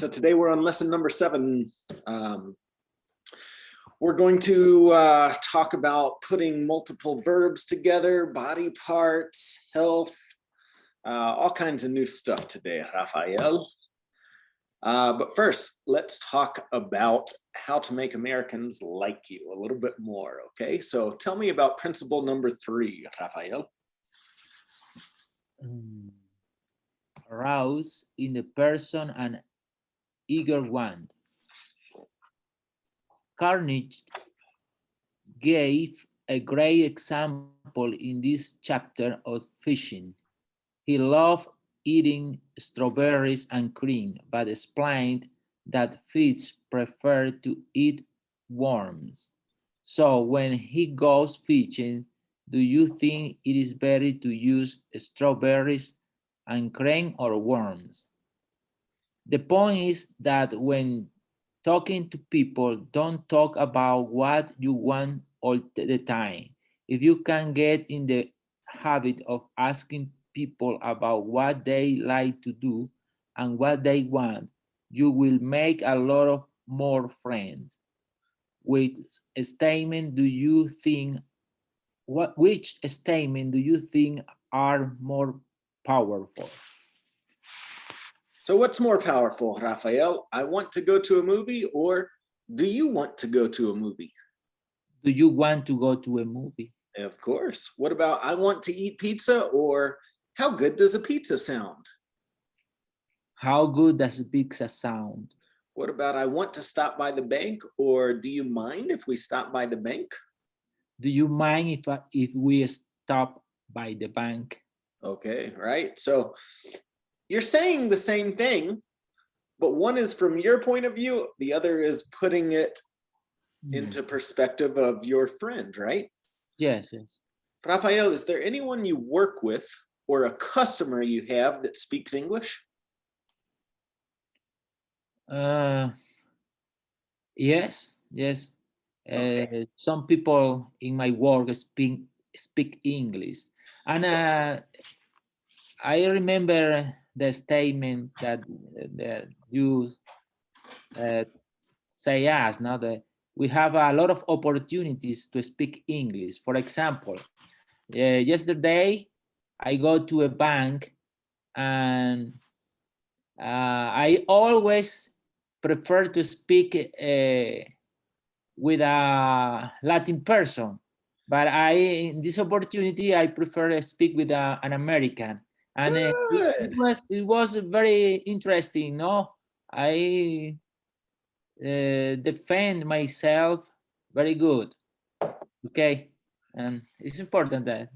So today we're on lesson number 7. We're going to talk about putting multiple verbs together, body parts, health, all kinds of new stuff today, Rafael. But first, let's talk about how to make Americans like you a little bit more, okay? So tell me about principle number 3, Rafael. Arouse in the person an eager want. Carnage gave a great example in this chapter of fishing. He loved eating strawberries and cream, but explained that fish prefer to eat worms. So when he goes fishing, do you think it is better to use strawberries and cream or worms? The point is that when talking to people, don't talk about what you want all the time. If you can get in the habit of asking people about what they like to do and what they want, you will make a lot of more friends. Which statement do you think which statement do you think are more powerful? So what's more powerful, Rafael? I want to go to a movie, or do you want to go to a movie? Do you want to go to a movie? Of course. What about I want to eat pizza, or how good does a pizza sound? How good does a pizza sound? What about I want to stop by the bank, or do you mind if we stop by the bank? Do you mind if we stop by the bank? Okay, right. So you're saying the same thing, but one is from your point of view, the other is putting it into perspective of your friend, right? Yes, yes. Rafael, is there anyone you work with or a customer you have that speaks English? Yes, yes. Okay. Some people in my work speak English, and I remember the statement that you say us now that we have a lot of opportunities to speak English. For example, yesterday I go to a bank and I always prefer to speak with a Latin person, but in this opportunity I prefer to speak with an American, and Good. it was very interesting. No, I defend myself very good. Okay, and it's important that.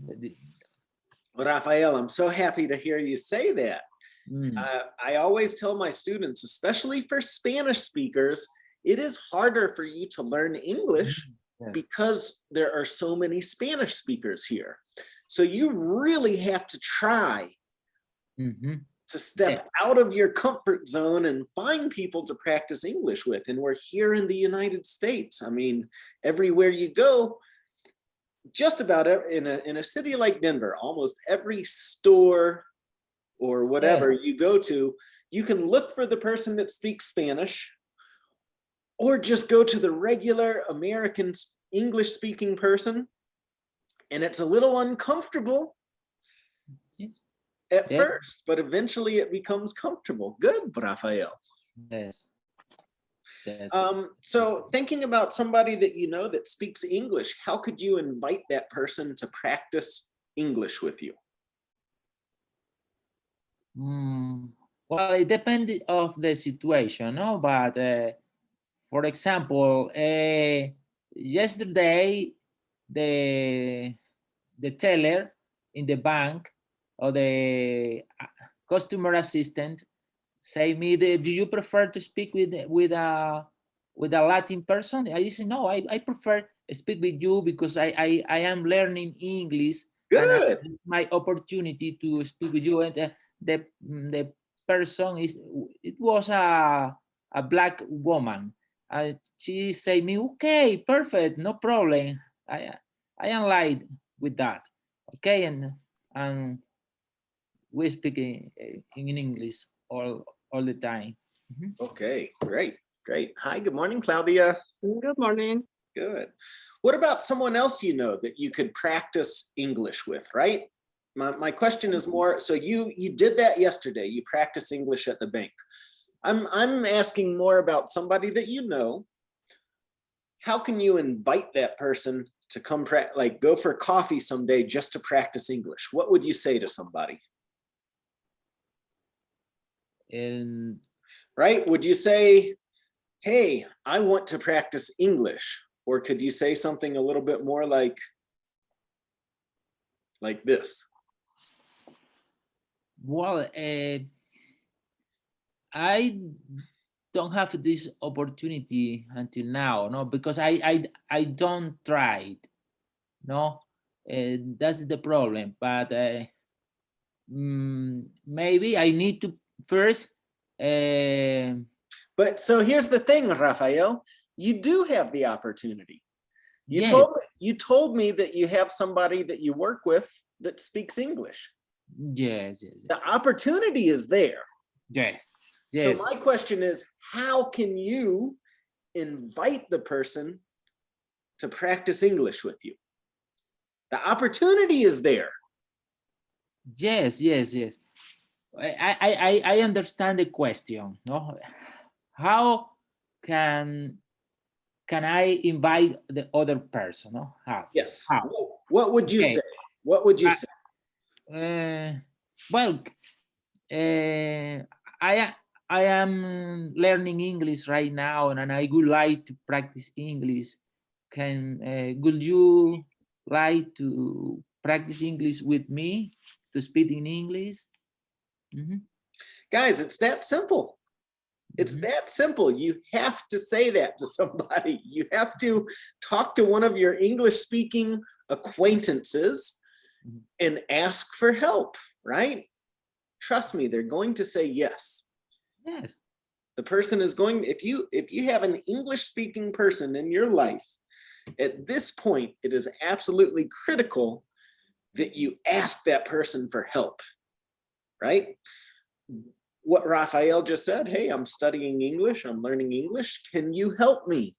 Well, Rafael, I'm so happy to hear you say that. Mm, I always tell my students, especially for Spanish speakers, it is harder for you to learn English yes. because there are so many Spanish speakers here. So you really have to try to step out of your comfort zone and find people to practice English with. And we're here in the United States. I mean, everywhere you go, just about in a city like Denver, almost every store or whatever you go to, you can look for the person that speaks Spanish, or just go to the regular American English speaking person. And it's a little uncomfortable at first, but eventually it becomes comfortable. Good, Rafael. Yes. Yes. So thinking about somebody that you know that speaks English, how could you invite that person to practice English with you? Well, it depends of the situation, no? But for example, yesterday the teller in the bank or the customer assistant say me, do you prefer to speak with a Latin person? I said no, I prefer speak with you because I am learning English. Good. And it's my opportunity to speak with you. And the person it was a black woman. She say me, okay, perfect, no problem. I am like with that. Okay, and we speak in English all the time. Okay, great, great. Hi, good morning, Claudia. Good morning. Good. What about someone else you know that you could practice English with, right? My question is more, so you did that yesterday. You practice English at the bank. I'm asking more about somebody that you know. How can you invite that person to come like go for coffee someday just to practice English? What would you say to somebody? And Right? Would you say, hey, I want to practice English? Or could you say something a little bit more like this? well, I don't have this opportunity until now, no, because I don't try it, no, that's the problem. But maybe I need to first. But so here's the thing, Rafael, you do have the opportunity. You Yes, told me that you have somebody that you work with that speaks English. yes, yes, The opportunity is there. yes, So yes. my question is, how can you invite the person to practice English with you? The opportunity is there. Yes, yes, yes. I understand the question. No, how can I invite the other person? No, how? Yes. How? What would you Okay. say? What would you say? Well, I I am learning English right now, and I would like to practice English. Would you like to practice English with me to speak in English? Guys, it's that simple. It's that simple. You have to say that to somebody. You have to talk to one of your English speaking acquaintances and ask for help, right? Trust me, they're going to say yes. Yes. The person is going, if you have an English speaking person in your life, at this point, it is absolutely critical that you ask that person for help, right? What Rafael just said, hey, I'm studying English, I'm learning English. Can you help me?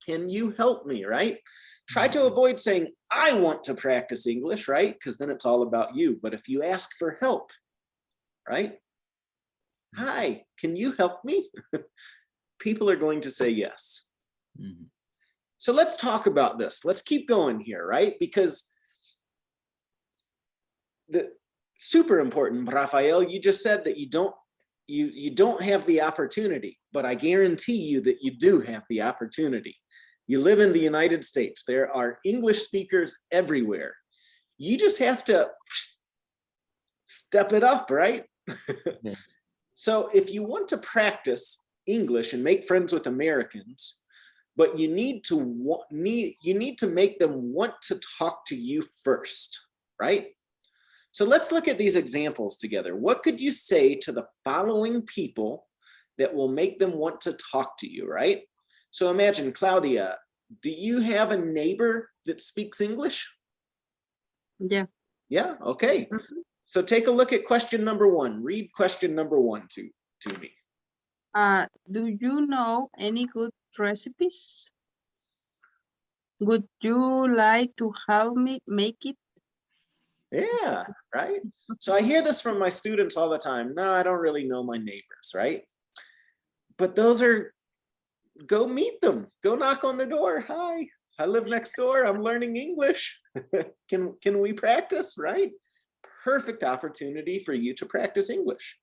Can you help me, right? Try to avoid saying, I want to practice English, right? Because then it's all about you. But if you ask for help, right? Hi, can you help me? People are going to say yes. So let's talk about this. Let's keep going here, right? Because the super important, Rafael, you just said that you don't have the opportunity, but I guarantee you that you do have the opportunity. You live in the United States. There are English speakers everywhere. You just have to step it up, right? Yes. So if you want to practice English and make friends with Americans, but you need to make them want to talk to you first, right? So let's look at these examples together. What could you say to the following people that will make them want to talk to you, right? So imagine, Claudia, do you have a neighbor that speaks English? Yeah. Yeah, okay. So take a look at question number 1. Read question number 1 to me. Do you know any good recipes? Would you like to help me make it? Yeah, right. So I hear this from my students all the time. No, I don't really know my neighbors, right? But those are, go meet them. Go knock on the door. Hi, I live next door. I'm learning English. Can we practice, right? Perfect opportunity for you to practice English.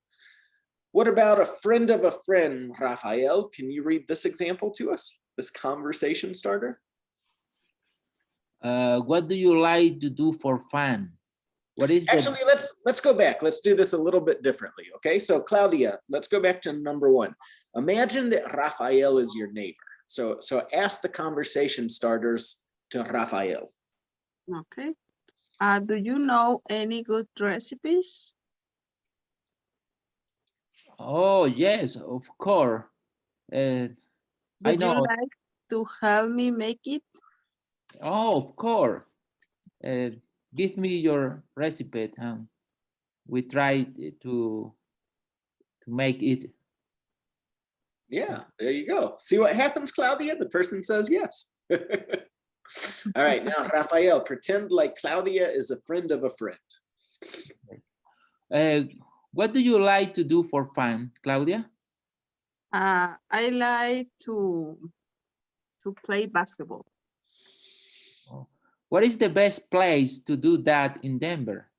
What about a friend of a friend, Rafael? Can you read this example to us? This conversation starter? What do you like to do for fun? What is Actually, let's go back. Let's do this a little bit differently. Okay, so Claudia, let's go back to number 1. Imagine that Rafael is your neighbor. So ask the conversation starters to Rafael. Okay. Do you know any good recipes? Oh, yes, of course. I Would you know. like to help me make it? Oh, of course. Give me your recipe, and we try to make it. Yeah, there you go. See what happens, Claudia? The person says yes. All right, now Rafael, pretend like Claudia is a friend of a friend. What do you like to do for fun, Claudia? I like to play basketball. Oh. What is the best place to do that in Denver?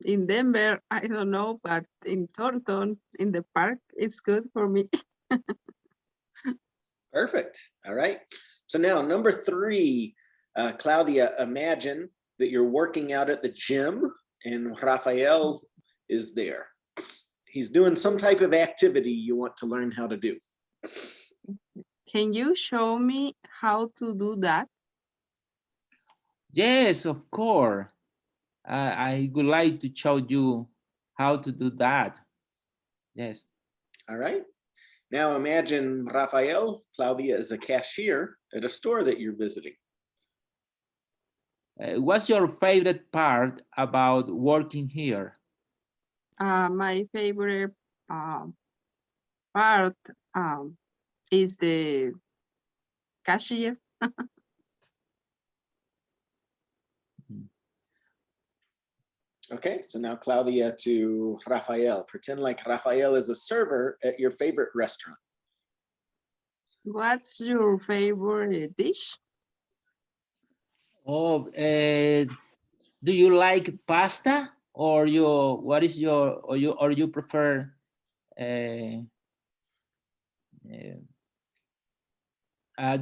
In Denver, I don't know, but in Thornton, in the park, it's good for me. Perfect. All right. So now number 3, Claudia, imagine that you're working out at the gym and Rafael is there. He's doing some type of activity you want to learn how to do. Can you show me how to do that? Yes, of course. I would like to show you how to do that. Yes. All right. Now imagine Rafael, Claudia is a cashier at a store that you're visiting. What's your favorite part about working here? My favorite part is the cashier. Okay, so now Claudia to Rafael. Pretend like Rafael is a server at your favorite restaurant. What's your favorite dish? Oh, do you like pasta or what is your, or you prefer do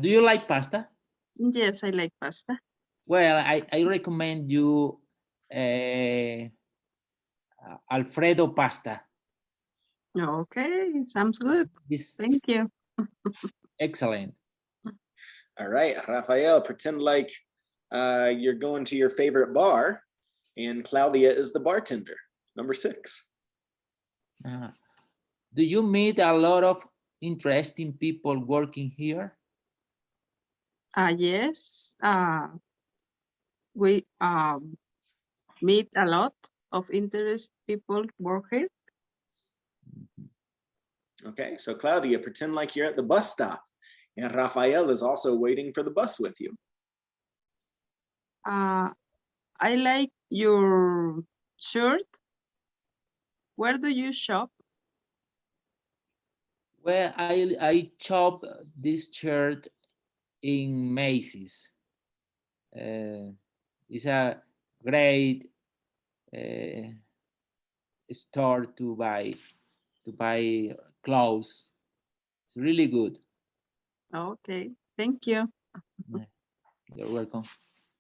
you like pasta? Yes, I like pasta. Well, I recommend you Alfredo pasta. Okay, sounds good. It's Thank you. excellent. All right, Rafael, pretend like you're going to your favorite bar and Claudia is the bartender. Number 6. Do you meet a lot of interesting people working here? Yes, we meet a lot of interested people work here. Okay, so Claudia, pretend like you're at the bus stop and Rafael is also waiting for the bus with you. I like your shirt. Where do you shop? Well, I shop this shirt in Macy's. It's a great store to buy clothes. It's really good. Okay, thank you. You're welcome.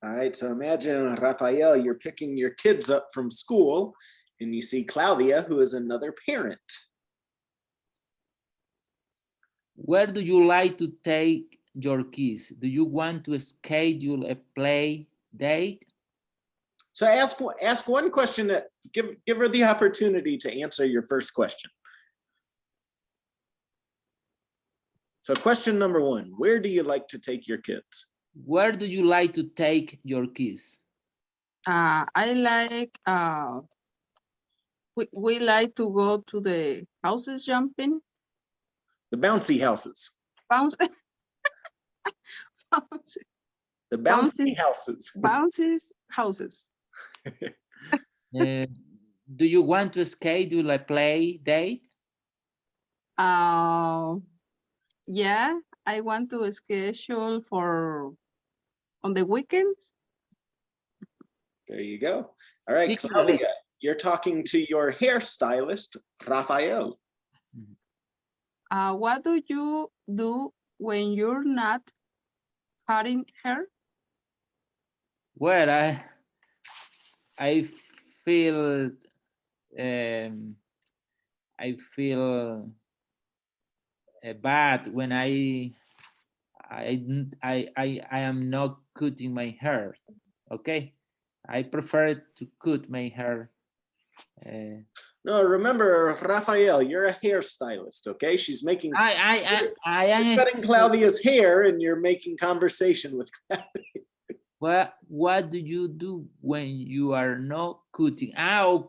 All right, so imagine Rafael, you're picking your kids up from school and you see Claudia, who is another parent. Where do you like to take your kids? Do you want to schedule a play date? So ask one question that give her the opportunity to answer your first question. So question number 1, where do you like to take your kids? Where do you like to take your kids? I like we like to go to the houses jumping. The bouncy houses. Bounce. The bouncy houses. Bounces houses. Do you want to schedule a play date? Yeah, I want to schedule for on the weekends. There you go. All right, Claudia, you're talking to your hairstylist, Rafael. What do you do when you're not cutting hair? Well, I feel bad when I am not cutting my hair. Okay, I prefer to cut my hair. No, remember, Rafael, you're a hairstylist, okay? She's making. I am cutting Claudia's hair, and you're making conversation with Claudia. What do you do when you are not cutting? Or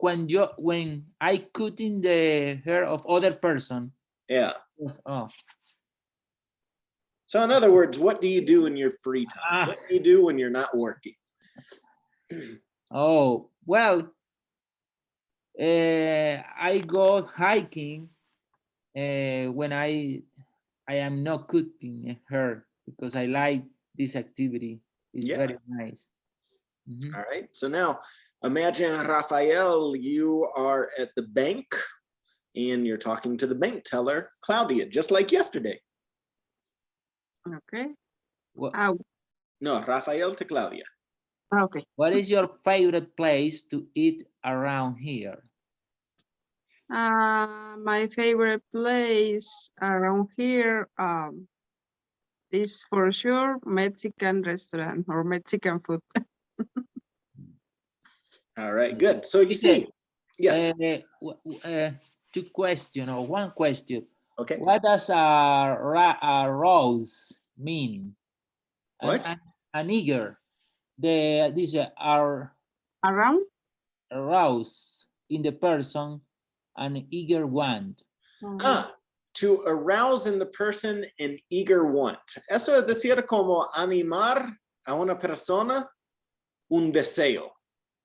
when I cutting the hair of other person. Yeah. Oh. So in other words, what do you do in your free time? What do you do when you're not working? Oh, well, I go hiking when I am not cutting hair because I like this activity. It's very nice. Mm-hmm. All right. So now imagine, Rafael, you are at the bank and you're talking to the bank teller, Claudia, just like yesterday. Okay. What, No, Rafael to Claudia. Okay. what is your favorite place to eat around here? My favorite place around here is for sure Mexican restaurant or Mexican food. All right, good. So you see, yes. Two questions or one question. Okay. What does a rose mean? What? An eager. These are Around? arouse in the person, an eager want. To arouse in the person an eager want. Eso es decir como animar a una persona un deseo,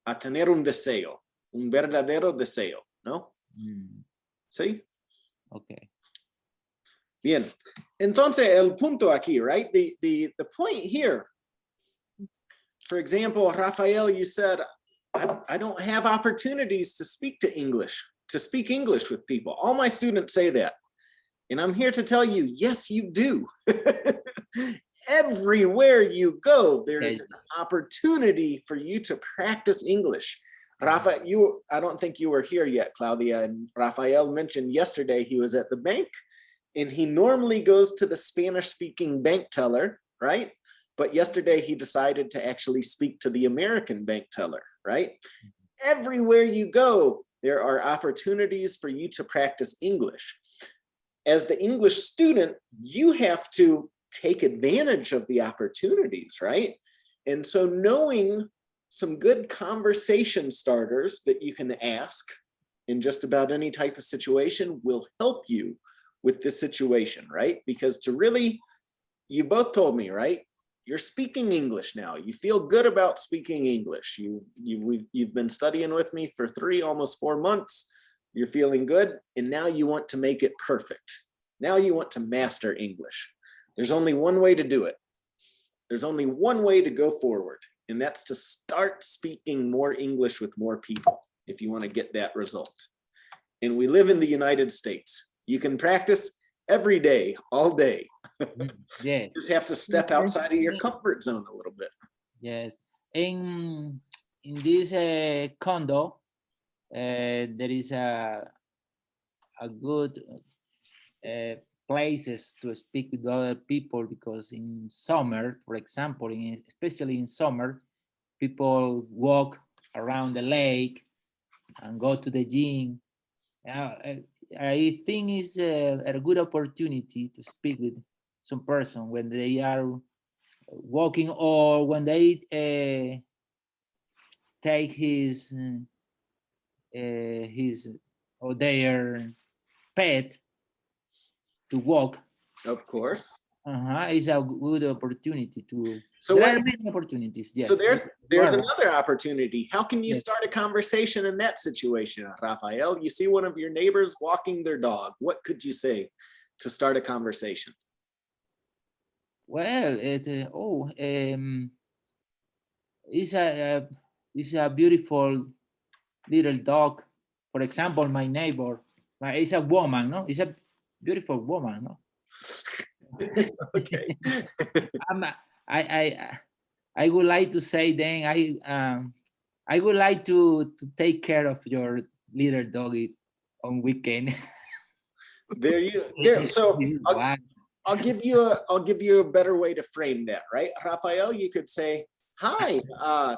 a tener un deseo, un verdadero deseo, ¿no? ¿Sí? Okay. Bien. Entonces, el punto aquí, right? The point here, for example, Rafael, you said, I don't have opportunities to speak English with people. All my students say that. And I'm here to tell you, yes, you do. Everywhere you go, there's an opportunity for you to practice English. Rafa, I don't think you were here yet, Claudia, and Rafael mentioned yesterday he was at the bank and he normally goes to the Spanish-speaking bank teller, right? But yesterday he decided to actually speak to the American bank teller, right? Everywhere you go, there are opportunities for you to practice English. As the English student, you have to take advantage of the opportunities, right? And so knowing some good conversation starters that you can ask in just about any type of situation will help you with this situation, right? Because to really, you both told me, right? You're speaking English now. You feel good about speaking English. You've been studying with me for almost 4 months. You're feeling good, and now you want to make it perfect. Now you want to master English. There's only one way to do it. There's only one way to go forward, and that's to start speaking more English with more people if you want to get that result. And we live in the United States. You can practice every day, all day. Yes. You just have to step outside of your comfort zone a little bit. Yes. In this condo, there is a good places to speak with other people, because in summer, for example, especially in summer, people walk around the lake and go to the gym. I think it's a good opportunity to speak with some person when they are walking, or when they take his or their pet to walk. Of course. It's a good opportunity to. So there are many opportunities. Yes. So there's another opportunity. How can you start a conversation in that situation, Rafael? You see one of your neighbors walking their dog. What could you say to start a conversation? Well, it's a beautiful little dog. For example, my neighbor, it's a woman, no? It's a beautiful woman, no? Okay. I would like to say then I would like to take care of your little doggy on weekend. So I'll give you a better way to frame that, right? Rafael, you could say, hi,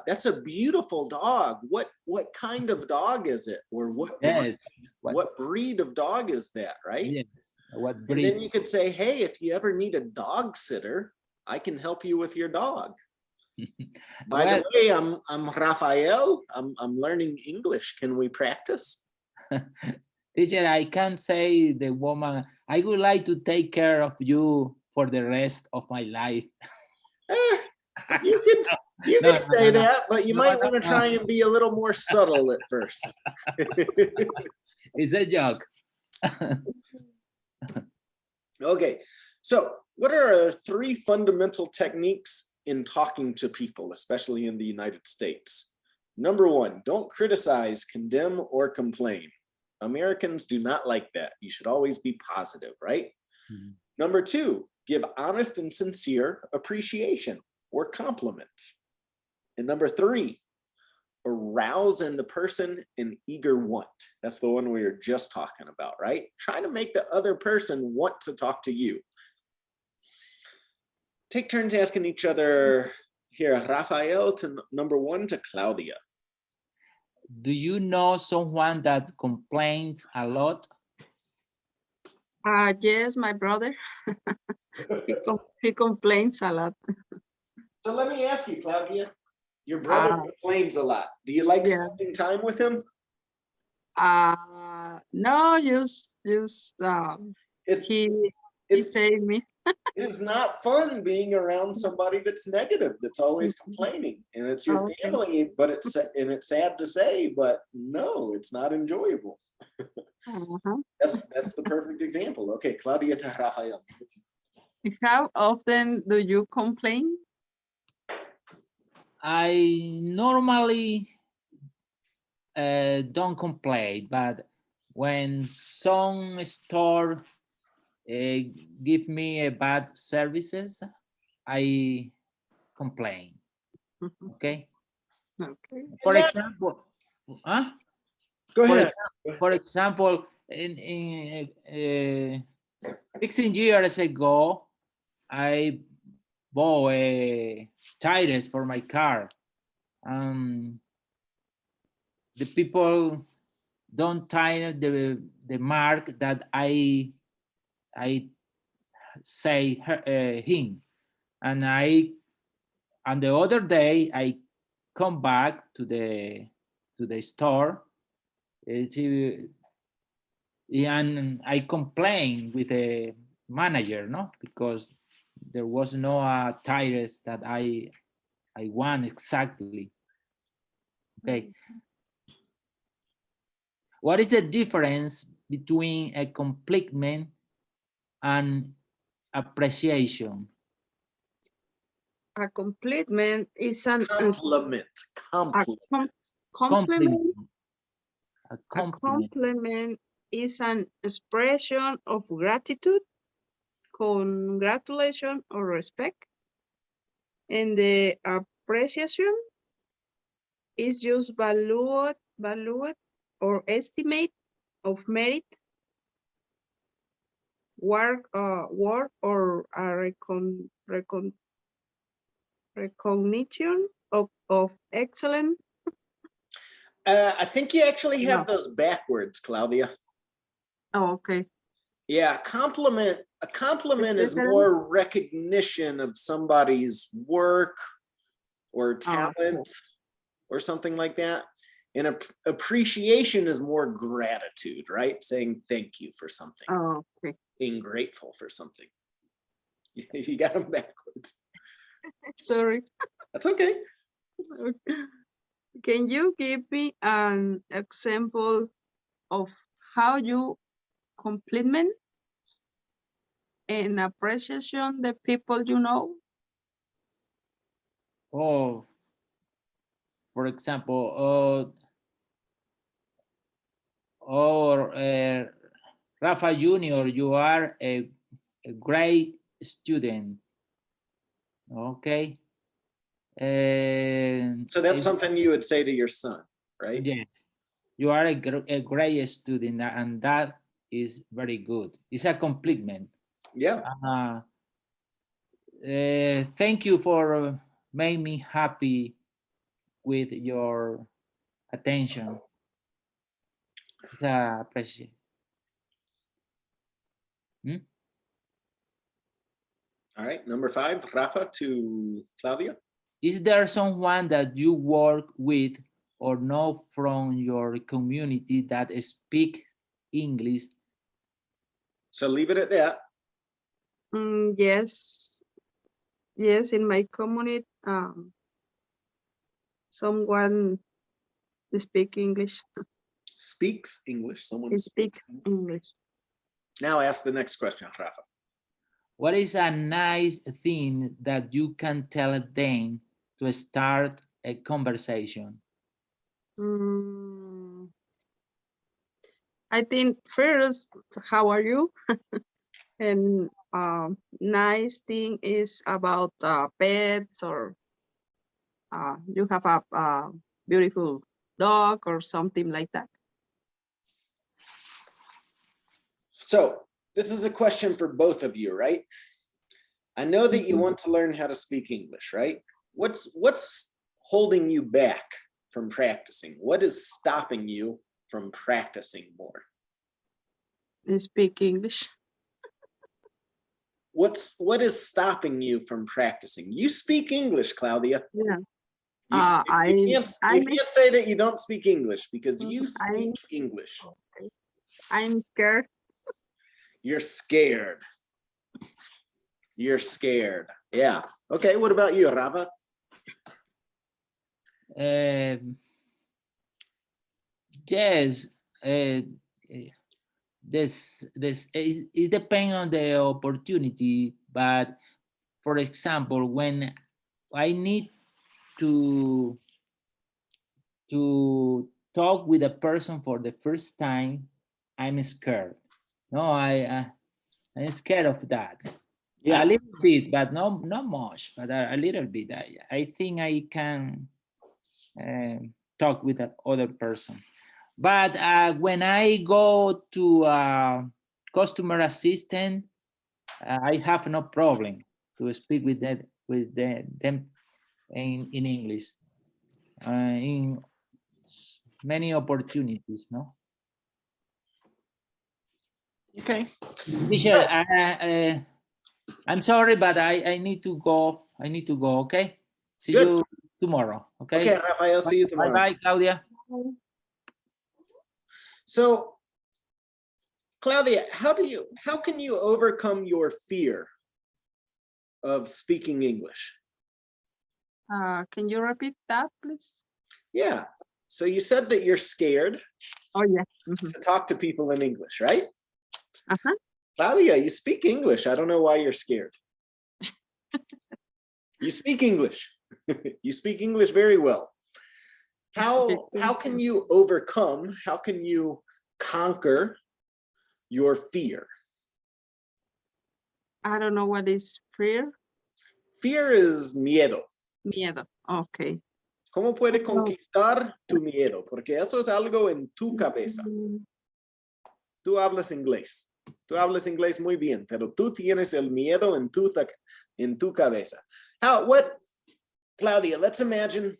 that's a beautiful dog. What kind of dog is it? Or what breed of dog is that, right? Yes. What breed? And then you could say, hey, if you ever need a dog sitter, I can help you with your dog. By Well, the way, I'm Rafael. I'm learning English. Can we practice? teacher, I can't say the woman, I would like to take care of you for the rest of my life. Eh, you can No, no, say no, no. that, but you No, might no, want to try and be a little more subtle at first. It's a joke. Okay, so what are 3 fundamental techniques in talking to people, especially in the United States? Number 1, don't criticize, condemn, or complain. Americans do not like that. You should always be positive, right? Mhm. Number 2, give honest and sincere appreciation or compliments. And number 3, arouse in the person an eager want. That's the one we were just talking about, right? Try to make the other person want to talk to you. Take turns asking each other here, Rafael to number 1 to Claudia. Do you know someone that complains a lot? Yes, my brother. He complains a lot. So let me ask you, Claudia, your brother complains a lot. Do you like Yeah. spending time with him? No, It's he saved me. it is not fun being around somebody that's negative, that's always complaining, and it's your Okay. family, but it's sad to say, but no, it's not enjoyable. That's the perfect example. Okay, Claudia to Rafael. How often do you complain? I normally don't complain, but when some store give me a bad services, I complain. Okay. Okay. For example, huh? Go ahead. For example, in 16 years ago, I bought a tires for my car. The people don't tie the mark that I say him, and the other day I come back to the store and I complain with the manager, no, because there was no tires that I want exactly. Okay. What is the difference between a compliment and appreciation? A compliment is Compliment. compliment. Compliment. A A compliment. compliment is an expression of gratitude, congratulation, or respect. And the appreciation is just valued or estimate of merit, work or a recognition of excellence. I think you actually have No. those backwards, Claudia. Oh, okay. Yeah, a compliment is more recognition of somebody's work or talent or something like that. And appreciation is more gratitude, right? Saying thank you for something. Oh, okay. Being grateful for something. You got them backwards. Sorry. That's okay. Can you give me an example of how you compliment and appreciation the people you know? Oh, for example, Rafa Junior, you are a great student. Okay. So that's something you would say to your son, right? Yes, you are a great student, and that is very good. It's a compliment. Yeah. Thank you for making me happy with your attention. It's a appreciate. All right, number 5, Rafa to Claudia. Is there someone that you work with or know from your community that speak English? So leave it at that. Yes. Yes, in my community, someone speak English. Speaks English. Someone Speak speaks. English. Now ask the next question, Rafa. What is a nice thing that you can tell them to start a conversation? I think first, how are you? And nice thing is about pets, or you have a beautiful dog or something like that. So this is a question for both of you, right? I know that you want to learn how to speak English, right? What's holding you back from practicing? What is stopping you from practicing more? Speak English. What is stopping you from practicing? You speak English, Claudia. Yeah. You can't say that you don't speak English because you speak English. Okay. I'm scared. You're scared. You're scared. Yeah. Okay. What about you, Rafa? Yes. It depends on the opportunity, but for example, when I need to talk with a person for the first time, I'm scared. No, I'm scared of that. Yeah. A little bit, but not much, but a little bit. I think I can talk with that other person. But when I go to customer assistant, I have no problem to speak with them in English. In many opportunities, no? Okay. Teacher, I'm sorry, but I need to go. I need to go, okay? See Good. you tomorrow, okay? Okay, Rafael, see you tomorrow. Bye-bye, Claudia. So, Claudia, how can you overcome your fear of speaking English? Can you repeat that, please? Yeah. So you said that you're scared Oh, yeah. to talk to people in English, right? Uh-huh. Claudia, you speak English. I don't know why you're scared. You speak English. You speak English very well. How can you overcome, how can you conquer your fear? I don't know what is fear. Fear is miedo. Miedo. Okay. ¿Cómo puede conquistar tu miedo? Porque eso es algo en tu cabeza. Tú hablas inglés. Tú hablas inglés muy bien, pero tú tienes el miedo en tu cabeza. Claudia, let's imagine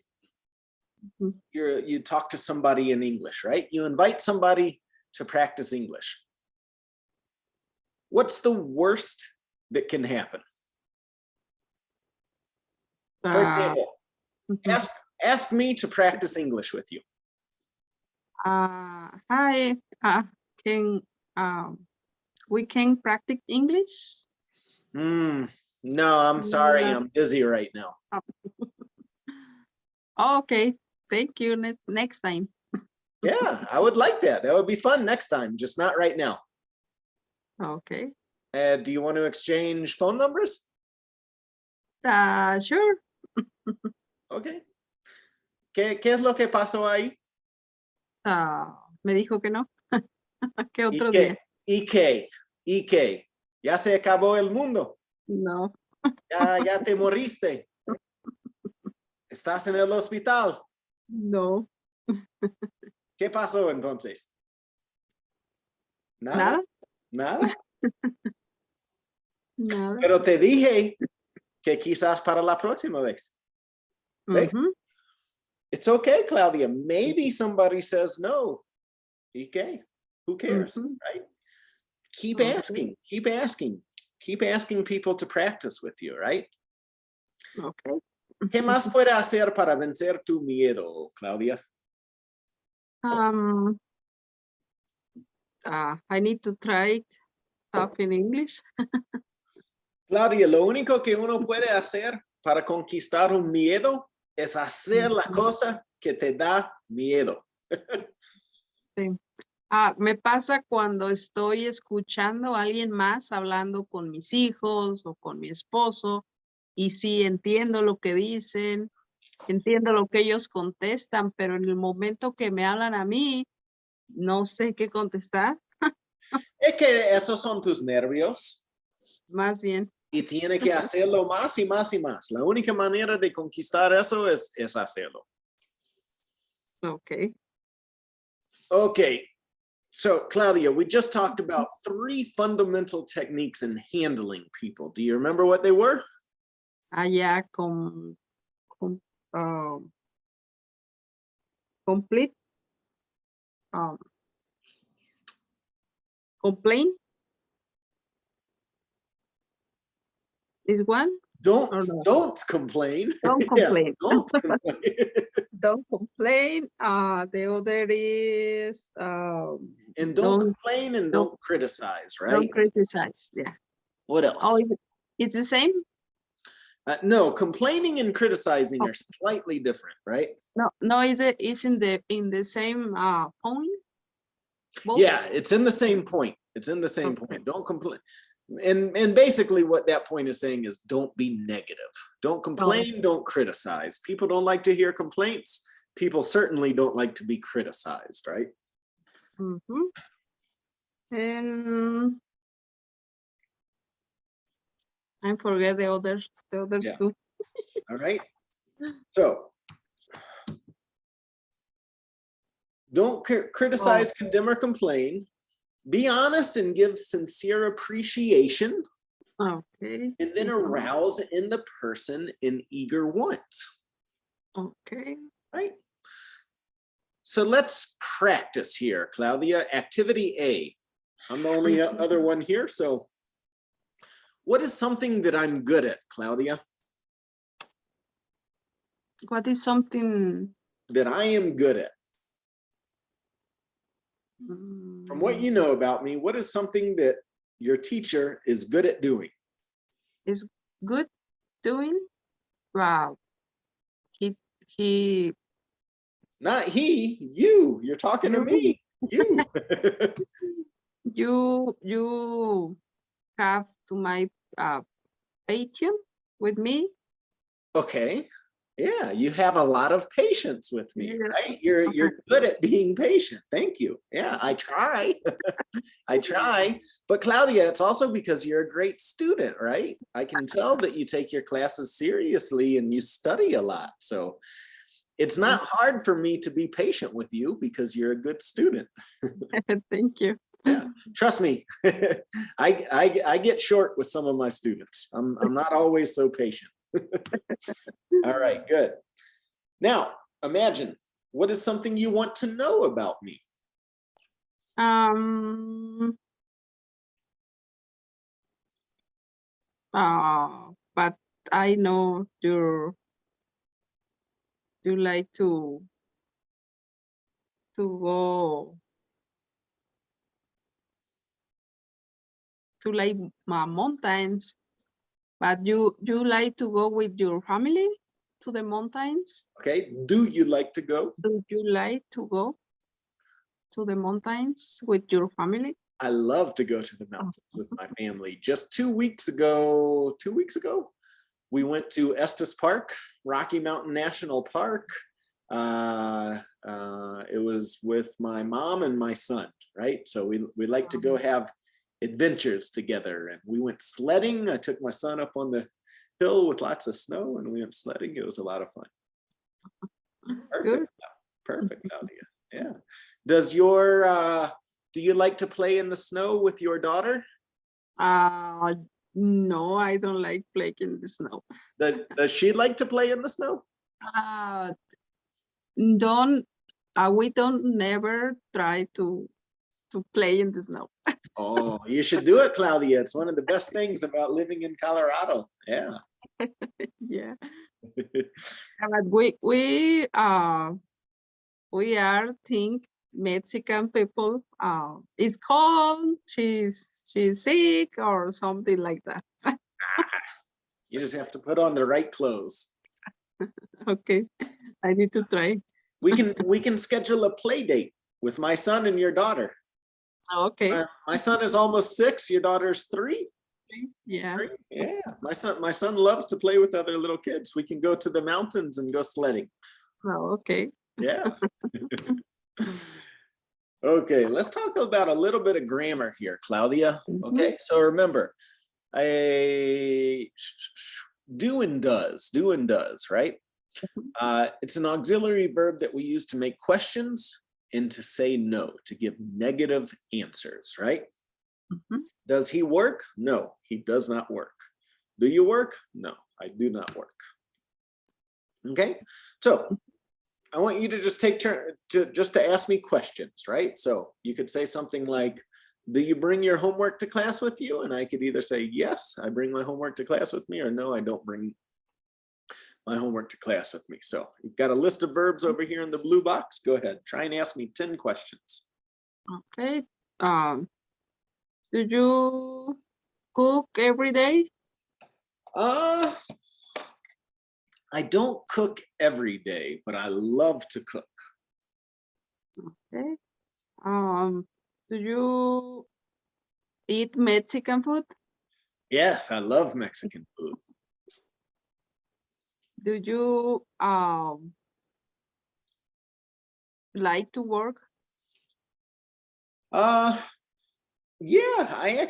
you talk to somebody in English, right? You invite somebody to practice English. What's the worst that can happen? For example, ask me to practice English with you. Hi. Can we can practice English? No, I'm sorry. I'm busy right now. Okay. Thank you. Next time. Yeah, I would like that. That would be fun next time, just not right now. Okay. Do you want to exchange phone numbers? Sure. Okay. ¿Qué es lo que pasó ahí? Me dijo que no. ¿Qué otro día? ¿Y qué? ¿Ya se acabó el mundo? No. ¿Ya te moriste? ¿Estás en el hospital? No. ¿Qué pasó entonces? ¿Nada? ¿Nada? Nada. Pero te dije que quizás para la próxima vez. It's okay, Claudia. Maybe somebody says no. ¿Y qué? Who cares, right? Keep asking, keep asking people to practice with you, right? Okay. ¿Qué más puede hacer para vencer tu miedo, Claudia? I need to try talking English. Claudia, lo único que uno puede hacer para conquistar un miedo es hacer la cosa que te da miedo. Sí. Me pasa cuando estoy escuchando a alguien más hablando con mis hijos o con mi esposo y sí entiendo lo que dicen, entiendo lo que ellos contestan, pero en el momento que me hablan a mí, no sé qué contestar, Es que esos son tus nervios más bien. y tiene que hacerlo más y más y más. La única manera de conquistar eso es hacerlo. Okay. Okay. So, Claudia, we just talked about 3 fundamental techniques in handling people. Do you remember what they were? Allá complete complain is one Don't or no? don't complain. Don't Yeah, complain. don't complain. Don't complain. The other is And don't complain and don't criticize, right? don't criticize. Yeah. What else? Oh, it's the same? No, complaining and criticizing are slightly different, right? No, it's in the same point? Both? Yeah, it's in the same point. It's in the same point. Don't complain. And basically what that point is saying is don't be negative. Don't complain, don't criticize. People don't like to hear complaints. People certainly don't like to be criticized, right? Mm-hmm. And I forget the others Yeah. too. All right. So don't criticize, condemn, or complain. Be honest and give sincere appreciation. Okay. And then arouse in the person an eager want. Okay. Right? So let's practice here, Claudia. Activity A. I'm the only other one here. So what is something that I'm good at, Claudia? What is something That I am good at? From what you know about me, what is something that your teacher is good at doing? is good doing? Wow. He Not he, you. You're talking to me. You. you have to my patience with me. Okay. Yeah, you have a lot of patience with me, right? You're good at being patient. Thank you. Yeah, I try. I try. But Claudia, it's also because you're a great student, right? I can tell that you take your classes seriously and you study a lot. So it's not hard for me to be patient with you because you're a good student. Thank you. Yeah, trust me. I get short with some of my students. I'm not always so patient. All right, good. Now, imagine, what is something you want to know about me? But I know you like to go to like mountains, but you like to go with your family to the mountains? Okay, do you like to go? Do you like to go to the mountains with your family? I love to go to the mountains with my family. Just 2 weeks ago, we went to Estes Park, Rocky Mountain National Park. It was with my mom and my son, right? So we like to go have adventures together, and we went sledding. I took my son up on the hill with lots of snow and we went sledding. It was a lot of fun. Perfect. Good. Perfect, Claudia. Yeah. Does your do you like to play in the snow with your daughter? No, I don't like playing in the snow. Does she like to play in the snow? We don't never try to play in the snow. Oh, you should do it, Claudia. It's one of the best things about living in Colorado. Yeah. Yeah. But we are think Mexican people is cold, she's sick or something like that. You just have to put on the right clothes. Okay, I need to try. We can schedule a play date with my son and your daughter. Okay. My son is almost 6. Your daughter's 3. Yeah. 3? Yeah. My son loves to play with other little kids. We can go to the mountains and go sledding. Oh, okay. Yeah. Okay, let's talk about a little bit of grammar here, Claudia. Okay, so remember, do and does, right? It's an auxiliary verb that we use to make questions and to say no, to give negative answers, right? Does he work? No, he does not work. Do you work? No, I do not work. Okay, so I want you to just take turn to ask me questions, right? So you could say something like, do you bring your homework to class with you? And I could either say, yes, I bring my homework to class with me, or no, I don't bring my homework to class with me. So you've got a list of verbs over here in the blue box. Go ahead, try and ask me 10 questions. Okay. Do you cook every day? I don't cook every day, but I love to cook. Okay. Do you eat Mexican food? Yes, I love Mexican food. Do you like to work? Yeah, I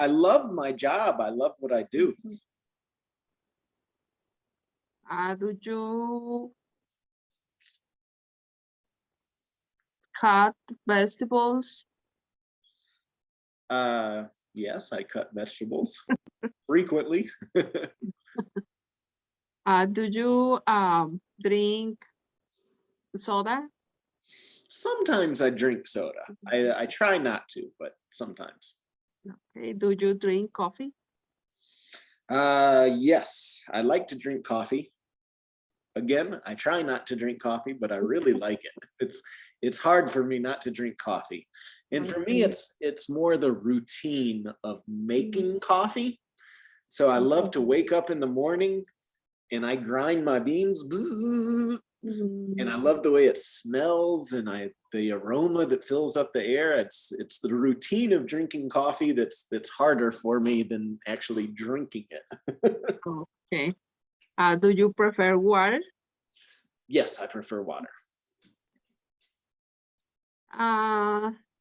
love my job. I love what I do. Do you cut vegetables? Yes, I cut vegetables frequently. Do you drink soda? Sometimes I drink soda. I try not to, but sometimes. Okay. Do you drink coffee? Yes, I like to drink coffee. Again, I try not to drink coffee, but I really like it. It's hard for me not to drink coffee. And for me, it's more the routine of making coffee. So I love to wake up in the morning and I grind my beans, and I love the way it smells and the aroma that fills up the air. It's the routine of drinking coffee that's harder for me than actually drinking it. Okay. Do you prefer water? Yes, I prefer water.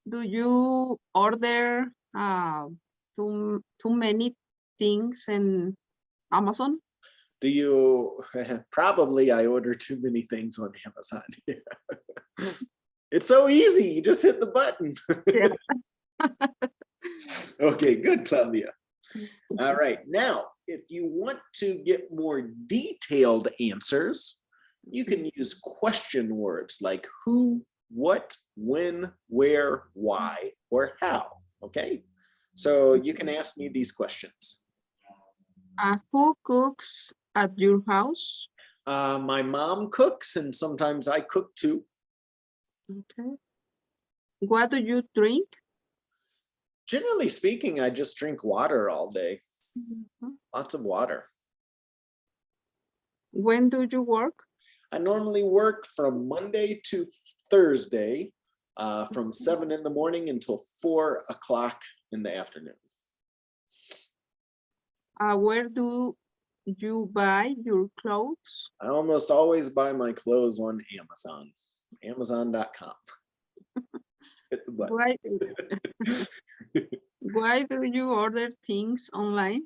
Do you order too many things in Amazon? Do you? Probably I order too many things on Amazon. It's so easy. You just hit the button. Yeah. Okay, good, Claudia. All right, now, if you want to get more detailed answers, you can use question words like who, what, when, where, why, or how, okay? So you can ask me these questions. Who cooks at your house? My mom cooks, and sometimes I cook too. Okay. What do you drink? Generally speaking, I just drink water all day. Lots of water. When do you work? I normally work from Monday to Thursday, from 7 in the morning until 4 o'clock in the afternoon. Where do you buy your clothes? I almost always buy my clothes on Amazon, Amazon.com. Hit the button. Why do you order things online?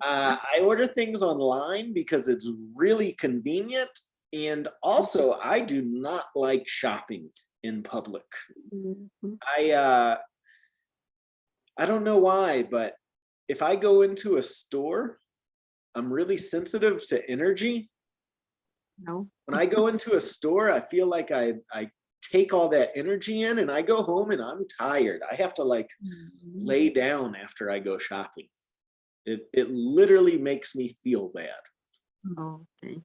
I order things online because it's really convenient, and also I do not like shopping in public. I don't know why, but if I go into a store, I'm really sensitive to energy. No. When I go into a store, I feel like I take all that energy in, and I go home and I'm tired. I have to like lay down after I go shopping. It literally makes me feel bad. Okay.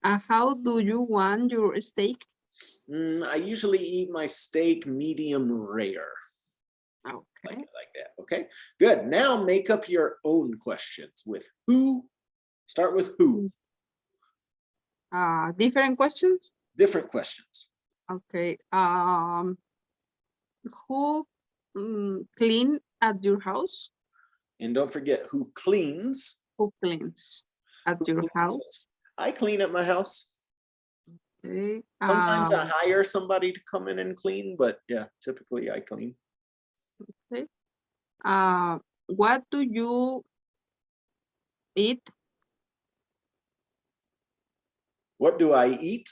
How do you want your steak? I usually eat my steak medium rare. Okay. Like that. Okay, good. Now make up your own questions with who. Start with who. Different questions? Different questions. Okay. Who clean at your house? And don't forget who cleans. Who cleans at your cleans. house? I clean at my house. Okay. Sometimes I hire somebody to come in and clean, but yeah, typically I clean. Okay. What do you eat? What do I eat?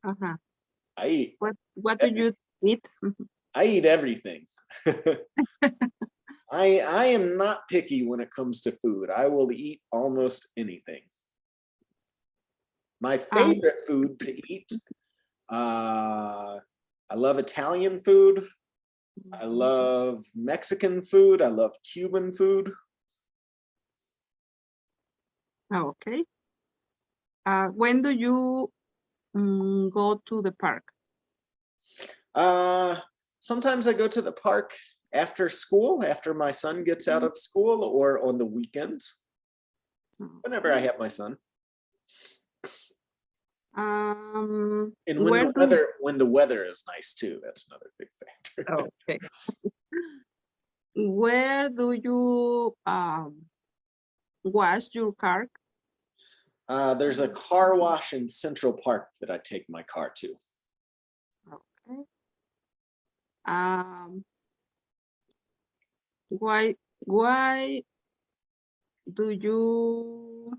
Uh-huh. I eat. What do you eat? I eat everything. I am not picky when it comes to food. I will eat almost anything. My favorite food to eat, I love Italian food. I love Mexican food. I love Cuban food. Okay. When do you go to the park? Sometimes I go to the park after school, after my son gets out of school, or on the weekends, whenever I have my son. And when the weather is nice too, that's another big factor. Okay. Where do you wash your car? There's a car wash in Central Park that I take my car to. Okay. Why do you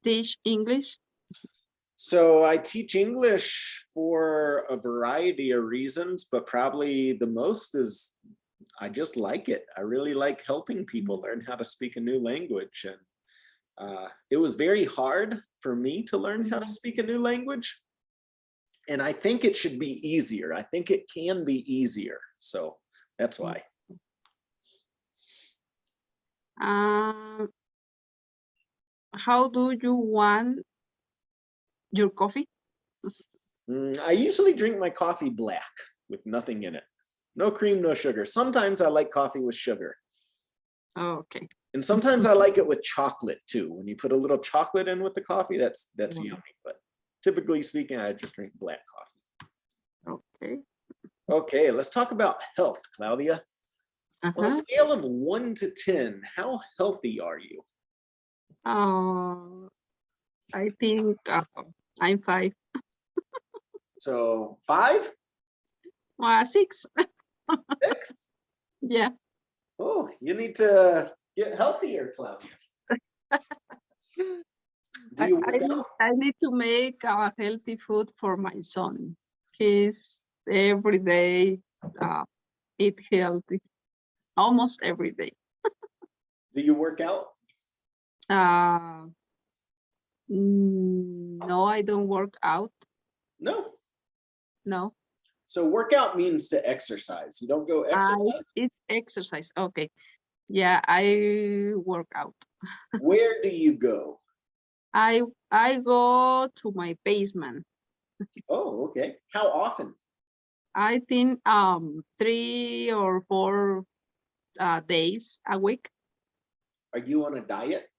teach English? So I teach English for a variety of reasons, but probably the most is I just like it. I really like helping people learn how to speak a new language. And it was very hard for me to learn how to speak a new language. And I think it should be easier. I think it can be easier. So that's why. How do you want your coffee? I usually drink my coffee black with nothing in it. No cream, no sugar. Sometimes I like coffee with sugar. Okay. And sometimes I like it with chocolate too. When you put a little chocolate in with the coffee, that's yummy. But typically speaking, I just drink black coffee. Okay. Okay, let's talk about health, Claudia. On a scale of 1 to 10, how healthy are you? I think I'm 5. So 5? 6. 6? Yeah. Oh, you need to get healthier, Claudia. Do you work out? I need to make healthy food for my son. He's every day eat healthy, almost every day. Do you work out? No, I don't work out. No. No. So workout means to exercise. You don't go exercise? It's exercise. Okay. Yeah, I work out. Where do you go? I go to my basement. Oh, okay. How often? I think 3 or 4 days a week. Are you on a diet?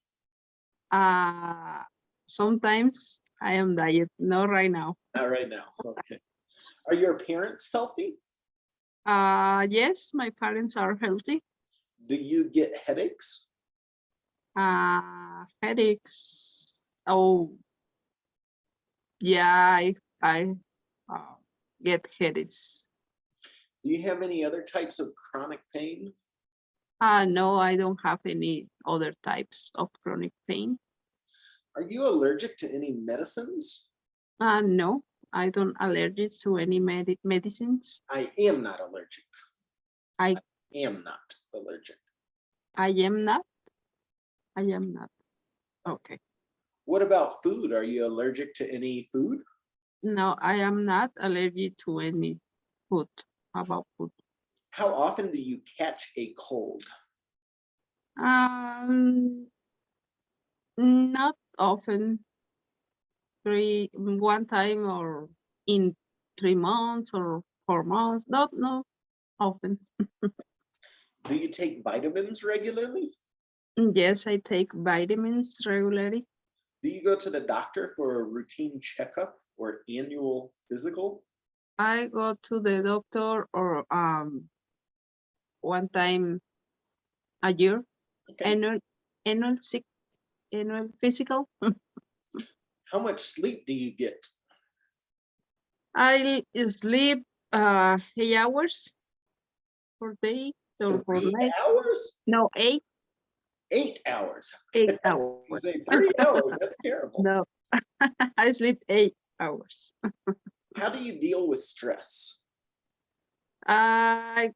Sometimes I am diet, not right now. Not right now. Okay. Are your parents healthy? Yes, my parents are healthy. Do you get headaches? Headaches. Oh, yeah, I get headaches. Do you have any other types of chronic pain? No, I don't have any other types of chronic pain. Are you allergic to any medicines? No, I don't allergic to any medicines. I am not allergic. I am not allergic. I am not. I am not. Okay. What about food? Are you allergic to any food? No, I am not allergic to any food. About food. How often do you catch a cold? Not often. One time or in 3 months or 4 months. Not often. Do you take vitamins regularly? Yes, I take vitamins regularly. Do you go to the doctor for a routine checkup or annual physical? I go to the doctor or one time a year. Okay. Annual sick, annual physical. How much sleep do you get? I sleep 8 hours per day or per 3 night. hours? No, 8 hours. 8 You hours. say 3 hours, that's terrible. No, I sleep 8 hours. How do you deal with stress? I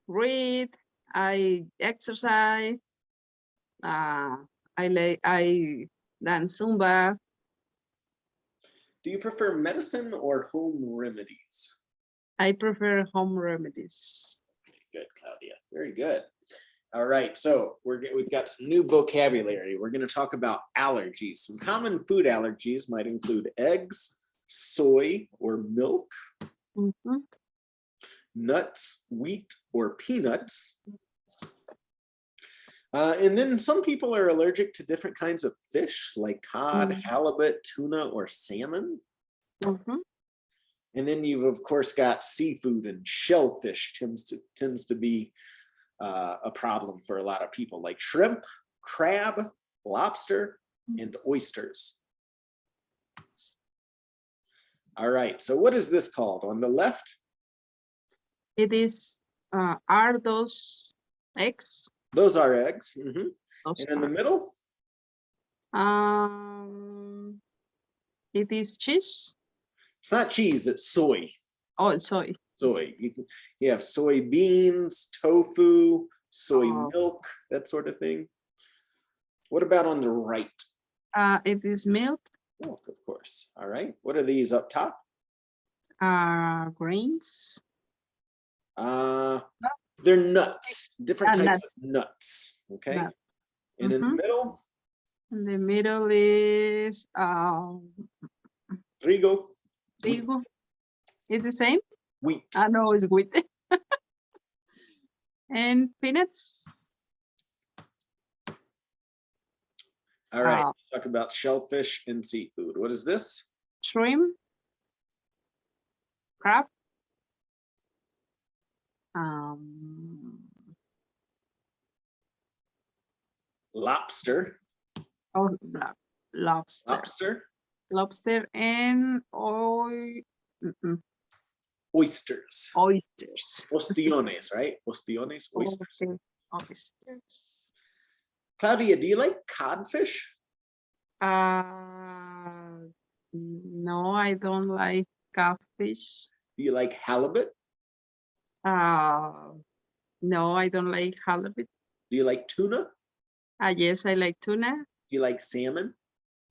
read, I exercise, I dance Zumba. Do you prefer medicine or home remedies? I prefer home remedies. Good, Claudia. Very good. All right, so we've got some new vocabulary. We're going to talk about allergies. Some common food allergies might include eggs, soy or milk, Mhm. nuts, wheat, or peanuts. And then some people are allergic to different kinds of fish like cod, halibut, tuna, or salmon. Mhm. And then you've of course got seafood, and shellfish tends to be a problem for a lot of people, like shrimp, crab, lobster, and oysters. All right, so what is this called? On the left? It is, are those eggs? Those are eggs. And Those in the middle? it is cheese. It's not cheese, it's soy. Oh, soy. Soy. You have soybeans, tofu, soy milk, that sort of thing. What about on the right? It is milk. Milk, of course. All right. What are these up top? Grains. They're nuts, different types Nuts. of nuts. Okay. Nuts. And in the middle? In the middle is Trigo. trigo. It's the same? Wheat. No, it's wheat. And peanuts. All right. Talk about shellfish and seafood. What is this? Shrimp. Crab. Lobster. Oh, lobster. Lobster. Lobster and Oysters. Oysters. Ostiones, right? Ostiones, oysters. Okay. Oysters. Claudia, do you like codfish? No, I don't like catfish. Do you like halibut? No, I don't like halibut. Do you like tuna? Yes, I like tuna. Do you like salmon?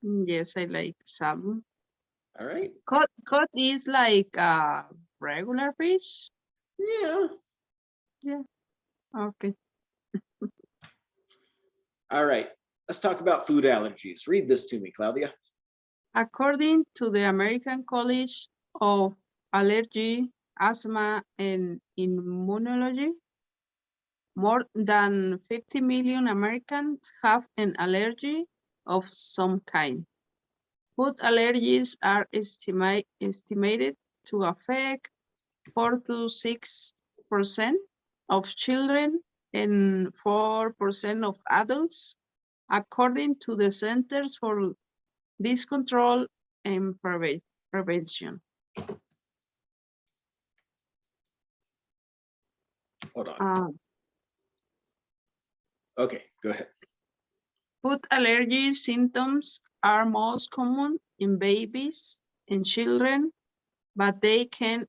Yes, I like salmon. All right. Cod is like regular fish. Yeah. Yeah. Okay. All right. Let's talk about food allergies. Read this to me, Claudia. According to the American College of Allergy, Asthma, and Immunology, more than 50 million Americans have an allergy of some kind. Food allergies are estimated to affect 4 to 6% of children and 4% of adults, according to the Centers for Disease Control and Prevention. Hold on. Okay, go ahead. Food allergy symptoms are most common in babies and children, but they can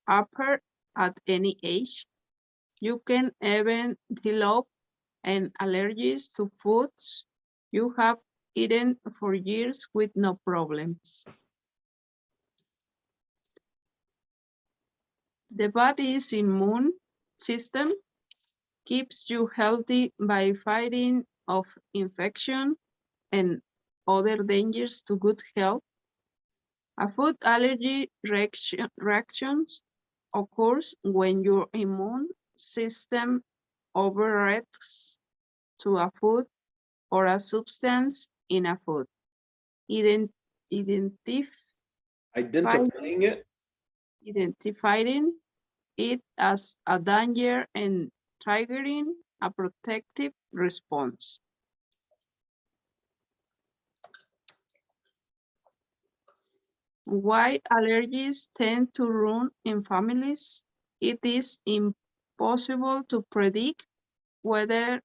appear at any age. You can even develop an allergies to foods you have eaten for years with no problems. The body's immune system keeps you healthy by fighting off infection and other dangers to good health. A food allergy reactions occurs when your immune system overreacts to a food or a substance in a food. Identifying it. Identifying it as a danger and triggering a protective response. Why allergies tend to run in families? It is impossible to predict whether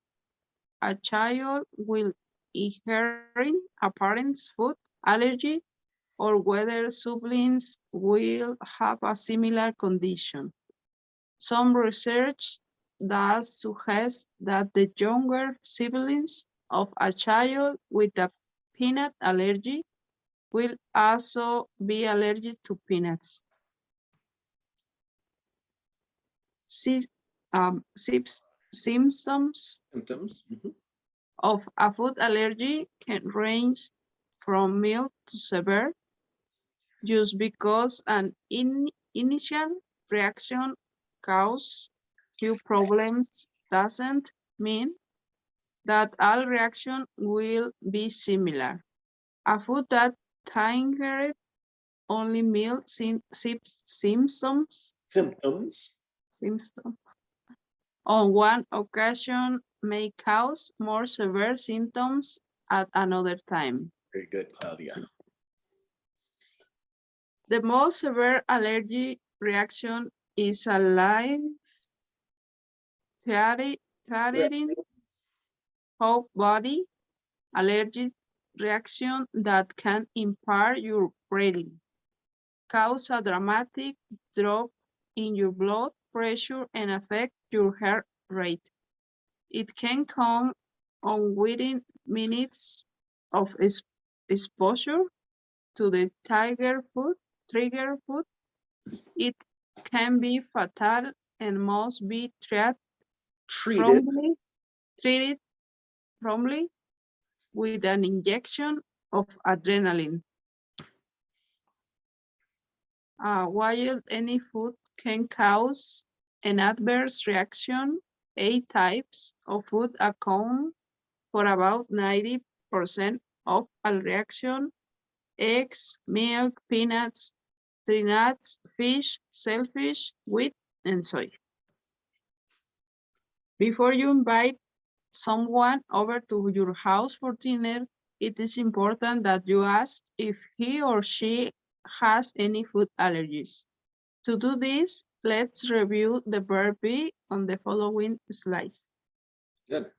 a child will inherit a parent's food allergy or whether siblings will have a similar condition. Some research does suggest that the younger siblings of a child with a peanut allergy will also be allergic to peanuts. Symptoms of a food allergy can range from mild to severe. Just because an initial reaction causes few problems doesn't mean that all reactions will be similar. A food that triggered only mild symptoms on one occasion may cause more severe symptoms at another time. Very good, Claudia. The most severe allergy reaction is a life-threatening whole body allergic reaction that can impair your breathing, cause a dramatic drop in your blood pressure, and affect your heart rate. It can come on within minutes of exposure to the trigger food. It can be fatal and must be treated promptly with an injection of adrenaline. While any food can cause an adverse reaction, 8 types of food account for about 90% of all reaction: eggs, milk, peanuts, tree nuts, fish, shellfish, wheat, and soy. Before you invite someone over to your house for dinner, it is important that you ask if he or she has any food allergies. To do this, let's review the verb be on the following slides. Good.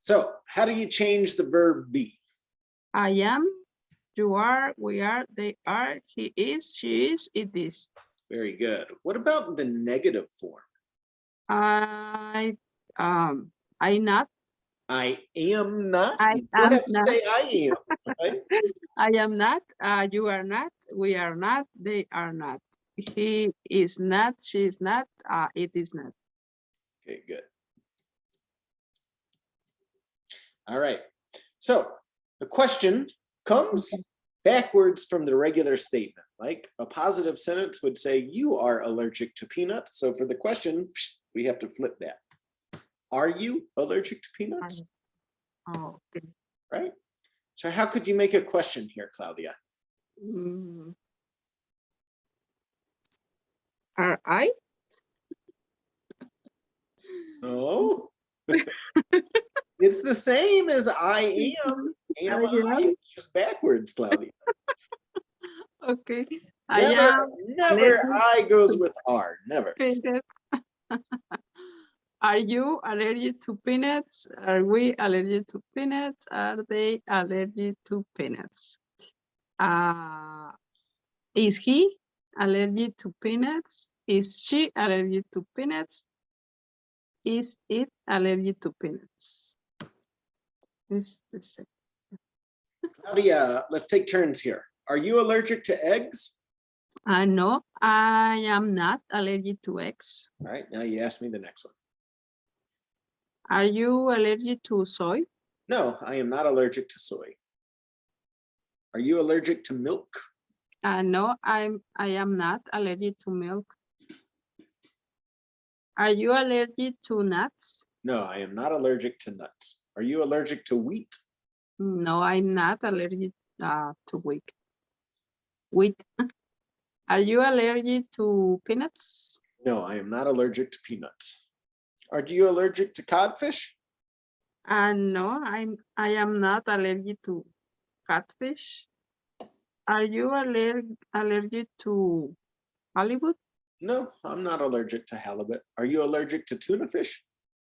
So how do you change the verb be? I am, you are, we are, they are, he is, she is, it is. Very good. What about the negative form? I not. I am not. I You still am have to not. say I am, right? I am not, you are not, we are not, they are not. He is not, she is not, it is not. Okay, good. All right. So the question comes backwards from the regular statement. Like a positive sentence would say, you are allergic to peanuts. So for the question, we have to flip that. Are you allergic to peanuts? Oh, okay. Right? So how could you make a question here, Claudia? Are I? No. It's the same as I am. Am I? Just backwards, Claudia. Okay. Never I goes with R. Never. Are you allergic to peanuts? Are we allergic to peanuts? Are they allergic to peanuts? Is he allergic to peanuts? Is she allergic to peanuts? Is it allergic to peanuts? Claudia, let's take turns here. Are you allergic to eggs? No, I am not allergic to eggs. All right, now you ask me the next one. Are you allergic to soy? No, I am not allergic to soy. Are you allergic to milk? No, I am not allergic to milk. Are you allergic to nuts? No, I am not allergic to nuts. Are you allergic to wheat? No, I'm not allergic to wheat. Wheat. Are you allergic to peanuts? No, I am not allergic to peanuts. Are you allergic to codfish? No, I am not allergic to catfish. Are you allergic to Hollywood? No, I'm not allergic to halibut. Are you allergic to tuna fish?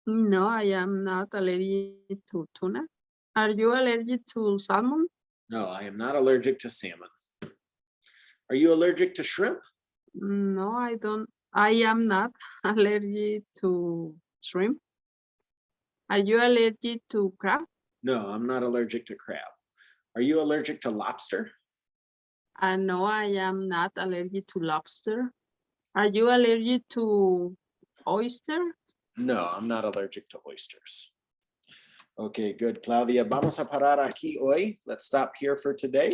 No, I am not allergic to tuna. Are you allergic to salmon? No, I am not allergic to salmon. Are you allergic to shrimp? No, I don't. I am not allergic to shrimp. Are you allergic to crab? No, I'm not allergic to crab. Are you allergic to lobster? No, I am not allergic to lobster. Are you allergic to oyster? No, I'm not allergic to oysters. Okay, good, Claudia. Vamos a parar aquí hoy. Let's stop here for today.